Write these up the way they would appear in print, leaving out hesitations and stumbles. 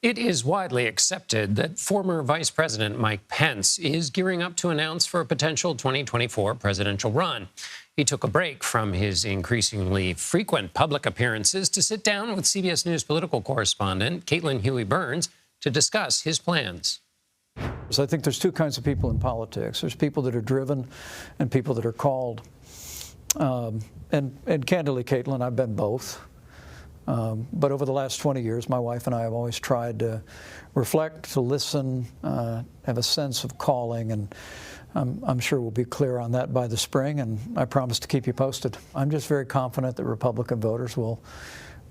It is widely accepted that former Vice President Mike Pence is gearing up to announce for a potential 2024 presidential run. He took a break from his increasingly frequent public appearances to sit down with CBS News political correspondent Caitlin Huey-Burns to discuss his plans. So I think there's two kinds of people in politics. There's people that are driven and people that are called. And candidly, Caitlin, I've been both. But over the last 20 years, my wife and I have always tried to reflect, to listen, have a sense of calling, and I'm sure we'll be clear on that by the spring, and I promise to keep you posted. I'm just very confident that Republican voters will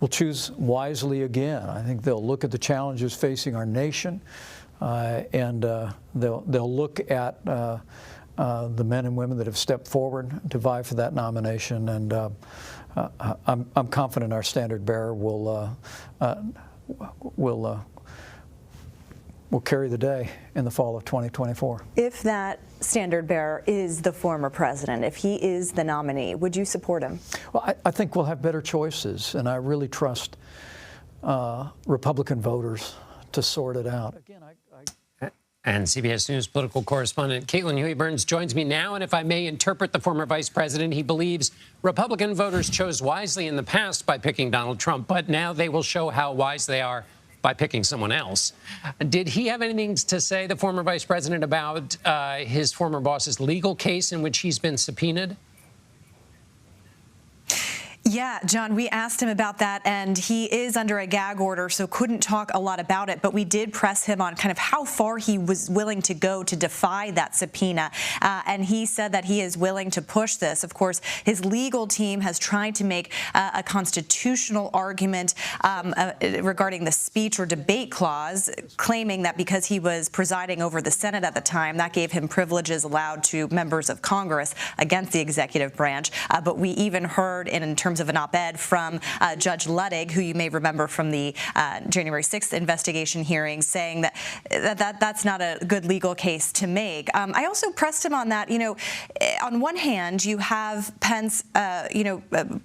choose wisely again. I think they'll look at the challenges facing our nation, and they'll look at the men and women that have stepped forward to vie for that nomination, and I'm confident our standard bearer will carry the day in the fall of 2024. If that standard bearer is the former president, if he is the nominee, would you support him? Well, I think we'll have better choices, and I really trust Republican voters to sort it out. Again, And CBS News political correspondent Caitlin Huey-Burns joins me now. And if I may interpret the former vice president, he believes Republican voters chose wisely in the past by picking Donald Trump, but now they will show how wise they are by picking someone else. Did he have anything to say, the former vice president, about his former boss's legal case in which he's been subpoenaed? Yeah, John, we asked him about that, and he is under a gag order, so couldn't talk a lot about it. But we did press him on kind of how far he was willing to go to defy that subpoena. And he said that he is willing to push this. Of course, his legal team has tried to make a constitutional argument regarding the speech or debate clause, claiming that because he was presiding over the Senate at the time, that gave him privileges allowed to members of Congress against the executive branch. But we even heard in terms of an op-ed from Judge Luttig, who you may remember from the January 6th investigation hearing, saying that that's not a good legal case to make. I also pressed him on that. You know, on one hand, you have Pence,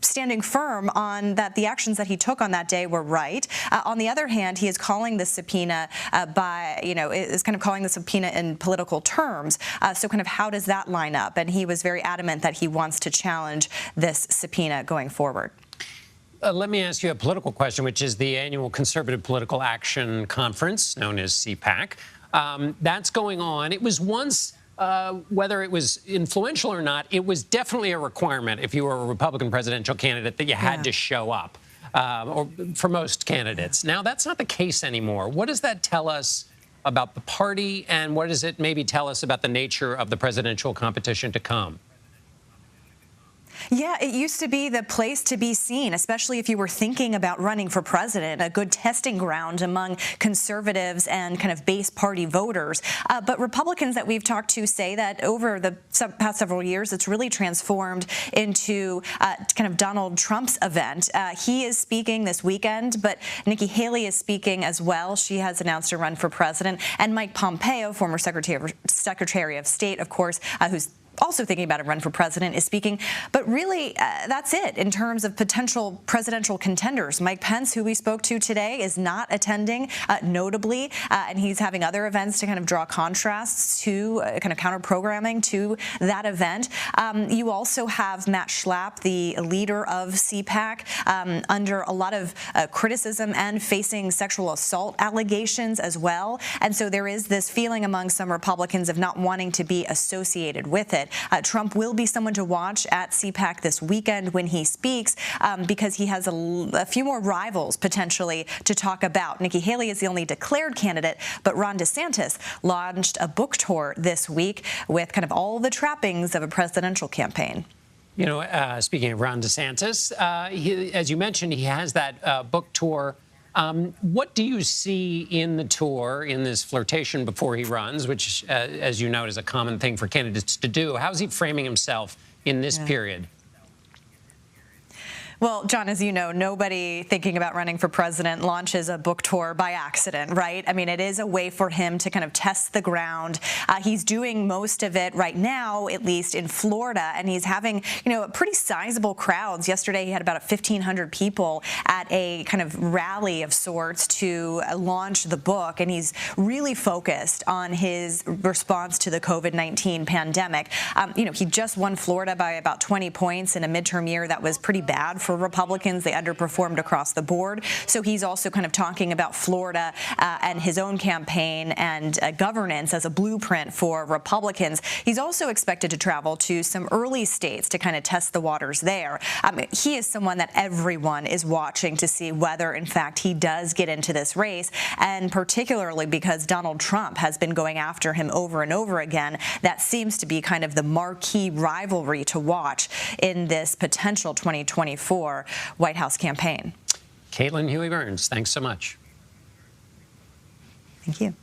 standing firm on that the actions that he took on that day were right. On the other hand, he is calling the subpoena is kind of calling the subpoena in political terms. So kind of how does that line up? And he was very adamant that he wants to challenge this subpoena going forward. Let me ask you a political question, which is the annual Conservative Political Action Conference, known as CPAC. That's going on. It was once, whether it was influential or not, it was definitely a requirement if you were a Republican presidential candidate that you had to show up, or for most candidates. Now, that's not the case anymore. What does that tell us about the party, and what does it maybe tell us about the nature of the presidential competition to come? Yeah, it used to be the place to be seen, especially if you were thinking about running for president, a good testing ground among conservatives and kind of base party voters. But Republicans that we've talked to say that over the past several years, it's really transformed into kind of Donald Trump's event. He is speaking this weekend, but Nikki Haley is speaking as well. She has announced a run for president. And Mike Pompeo, former Secretary of State, of course, who's also thinking about a run for president, is speaking. But really, that's it in terms of potential presidential contenders. Mike Pence, who we spoke to today, is not attending, notably, and he's having other events to kind of draw contrasts to kind of counter-programming to that event. You also have Matt Schlapp, the leader of CPAC, under a lot of criticism and facing sexual assault allegations as well. And so there is this feeling among some Republicans of not wanting to be associated with it. Trump will be someone to watch at CPAC this weekend when he speaks, because he has a few more rivals potentially to talk about. Nikki Haley is the only declared candidate, but Ron DeSantis launched a book tour this week with kind of all the trappings of a presidential campaign. You know, speaking of Ron DeSantis, as you mentioned, he has that book tour. What do you see in the tour, in this flirtation before he runs, which, as you note, is a common thing for candidates to do? How is he framing himself in this period? Well, John, as you know, nobody thinking about running for president launches a book tour by accident, right? I mean, it is a way for him to kind of test the ground. He's doing most of it right now, at least in Florida, and he's having, pretty sizable crowds. Yesterday, he had about 1,500 people at a kind of rally of sorts to launch the book, and he's really focused on his response to the COVID-19 pandemic. He just won Florida by about 20 points in a midterm year that was pretty bad for Republicans. They underperformed across the board. So he's also kind of talking about Florida and his own campaign and governance as a blueprint for Republicans. He's also expected to travel to some early states to kind of test the waters there. He is someone that everyone is watching to see whether, in fact, he does get into this race, and particularly because Donald Trump has been going after him over and over again. That seems to be kind of the marquee rivalry to watch in this potential 2024 White House campaign. Caitlin Huey-Burns, thanks so much. Thank you.